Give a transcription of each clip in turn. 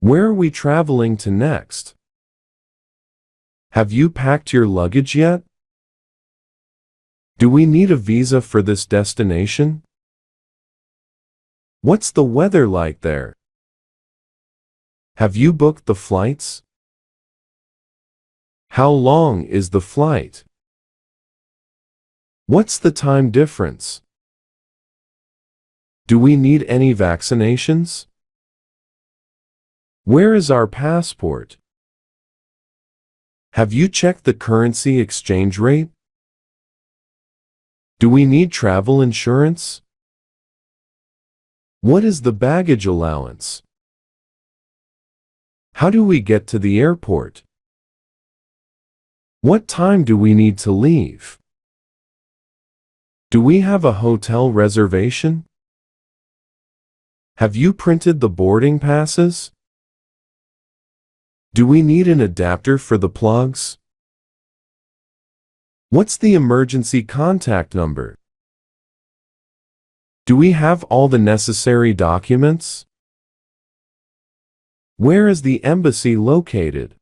Where are we traveling to next? Have you packed your luggage yet? Do we need a visa for this destination? What's the weather like there? Have you booked the flights? How long is the flight? What's the time difference? Do we need any vaccinations? Where is our passport? Have you checked the currency exchange rate? Do we need travel insurance? What is the baggage allowance? How do we get to the airport? What time do we need to leave? Do we have a hotel reservation? Have you printed the boarding passes? Do we need an adapter for the plugs? What's the emergency contact number? Do we have all the necessary documents? Where is the embassy located?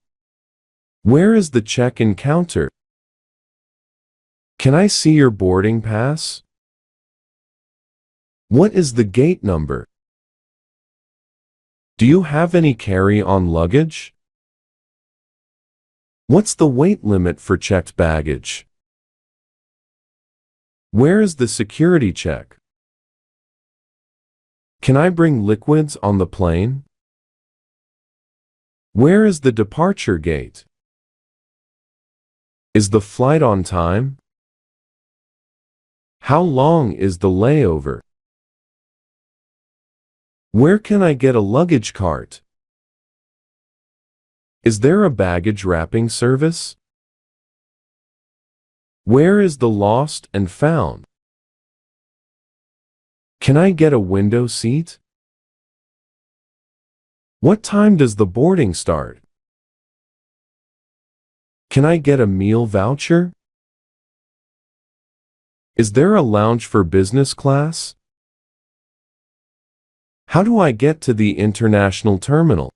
Where is the check-in counter? Can I see your boarding pass? What is the gate number? Do you have any carry-on luggage? What's the weight limit for checked baggage? Where is the security check? Can I bring liquids on the plane? Where is the departure gate? Is the flight on time? How long is the layover? Where can I get a luggage cart? Is there a baggage wrapping service? Where is the lost and found? Can I get a window seat? What time does the boarding start? Can I get a meal voucher? Is there a lounge for business class? How do I get to the international terminal?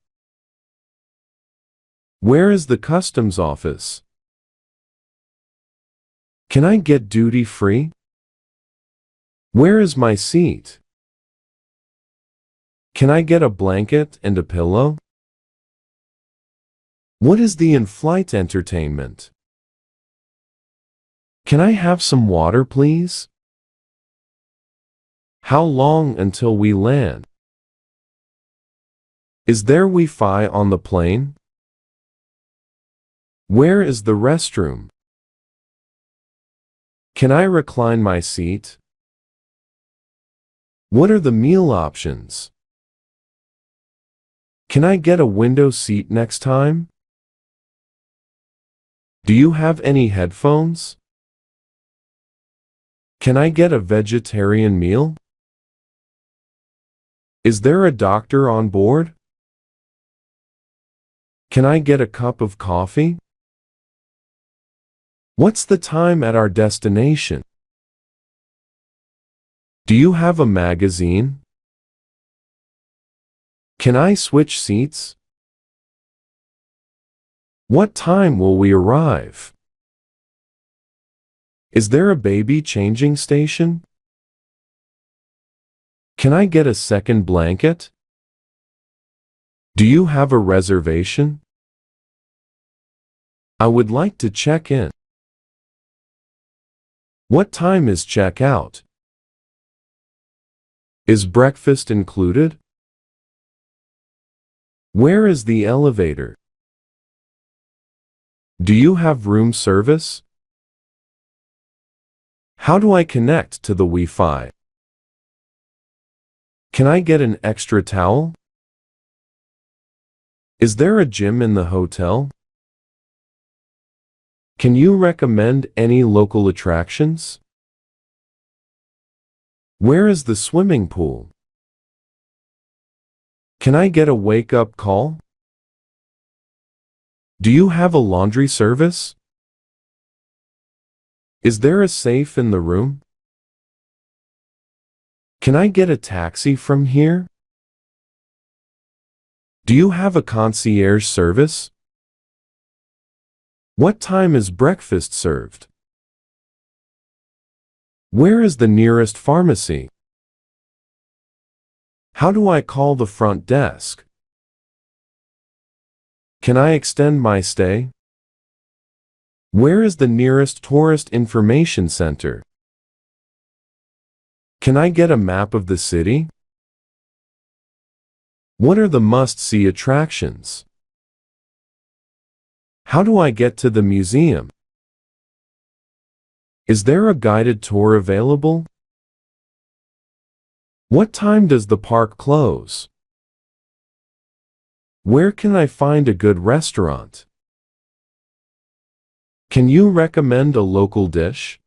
Where is the customs office? Can I get duty-free? Where is my seat? Can I get a blanket and a pillow? What is the in-flight entertainment? Can I have some water, please? How long until we land? Is there Wi-Fi on the plane? Where is the restroom? Can I recline my seat? What are the meal options? Can I get a window seat next time? Do you have any headphones? Can I get a vegetarian meal? Is there a doctor on board? Can I get a cup of coffee? What's the time at our destination? Do you have a magazine? Can I switch seats? What time will we arrive? Is there a baby changing station? Can I get a second blanket? Do you have a reservation? I would like to check in. What time is check-out? Is breakfast included? Where is the elevator? Do you have room service? How do I connect to the Wi-Fi? Can I get an extra towel? Is there a gym in the hotel? Can you recommend any local attractions? Where is the swimming pool? Can I get a wake-up call? Do you have a laundry service? Is there a safe in the room? Can I get a taxi from here? Do you have a concierge service? What time is breakfast served? Where is the nearest pharmacy? How do I call the front desk? Can I extend my stay? Where is the nearest tourist information center? Can I get a map of the city? What are the must-see attractions? How do I get to the museum? Is there a guided tour available? What time does the park close? Where can I find a good restaurant? Can you recommend a local dish?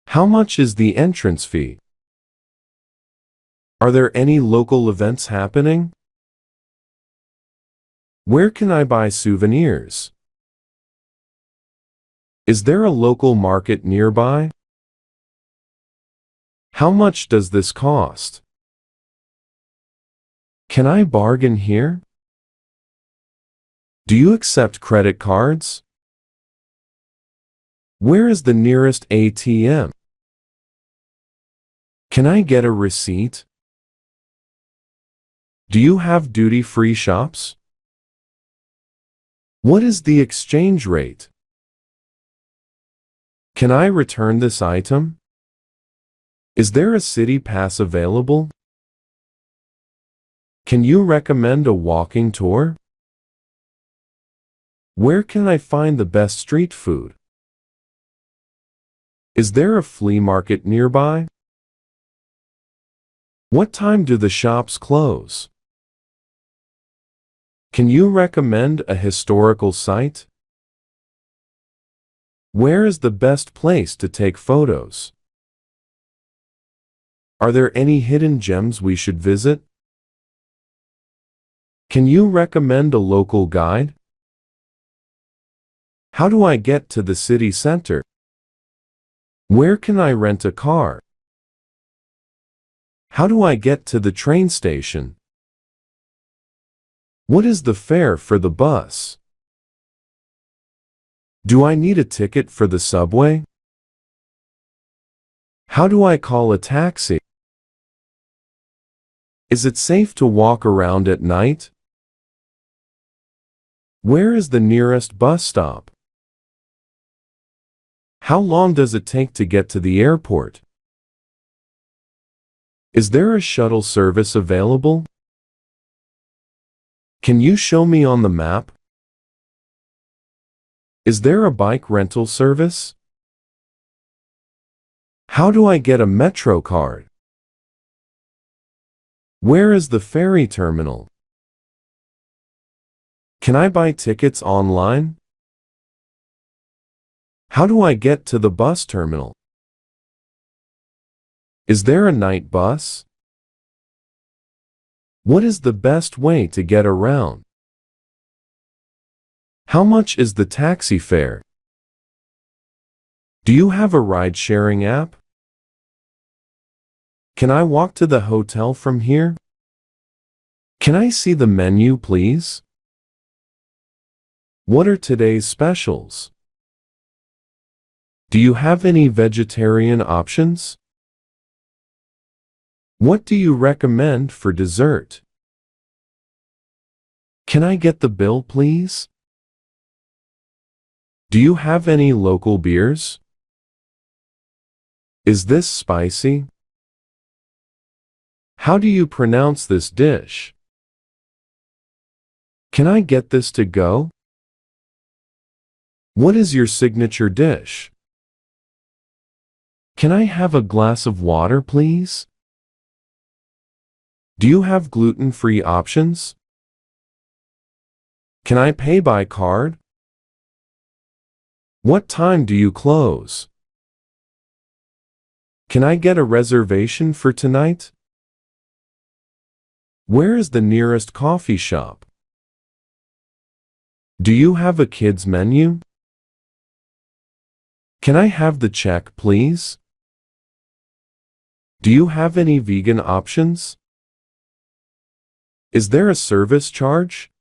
How much is the entrance fee? Are there any local events happening? Where can I buy souvenirs? Is there a local market nearby? How much does this cost? Can I bargain here? Do you accept credit cards? Where is the nearest ATM? Can I get a receipt? Do you have duty-free shops? What is the exchange rate? Can I return this item? Is there a city pass available? Can you recommend a walking tour? Where can I find the best street food? Is there a flea market nearby? What time do the shops close? Can you recommend a historical site? Where is the best place to take photos? Are there any hidden gems we should visit? Can you recommend a local guide? How do I get to the city center? Where can I rent a car? How do I get to the train station? What is the fare for the bus? Do I need a ticket for the subway? How do I call a taxi? Is it safe to walk around at night? Where is the nearest bus stop? How long does it take to get to the airport? Is there a shuttle service available? Can you show me on the map? Is there a bike rental service? How do I get a Metro card? Where is the ferry terminal? Can I buy tickets online? How do I get to the bus terminal? Is there a night bus? What is the best way to get around? How much is the taxi fare? Do you have a ride-sharing app? Can I walk to the hotel from here? Can I see the menu, please? What are today's specials? Do you have any vegetarian options? What do you recommend for dessert? Can I get the bill, please? Do you have any local beers? Is this spicy? How do you pronounce this dish? Can I get this to go? What is your signature dish? Can I have a glass of water, please? Do you have gluten-free options? Can I pay by card? What time do you close? Can I get a reservation for tonight? Where is the nearest coffee shop? Do you have a kids menu? Can I have the check, please? Do you have any vegan options? Is there a service charge?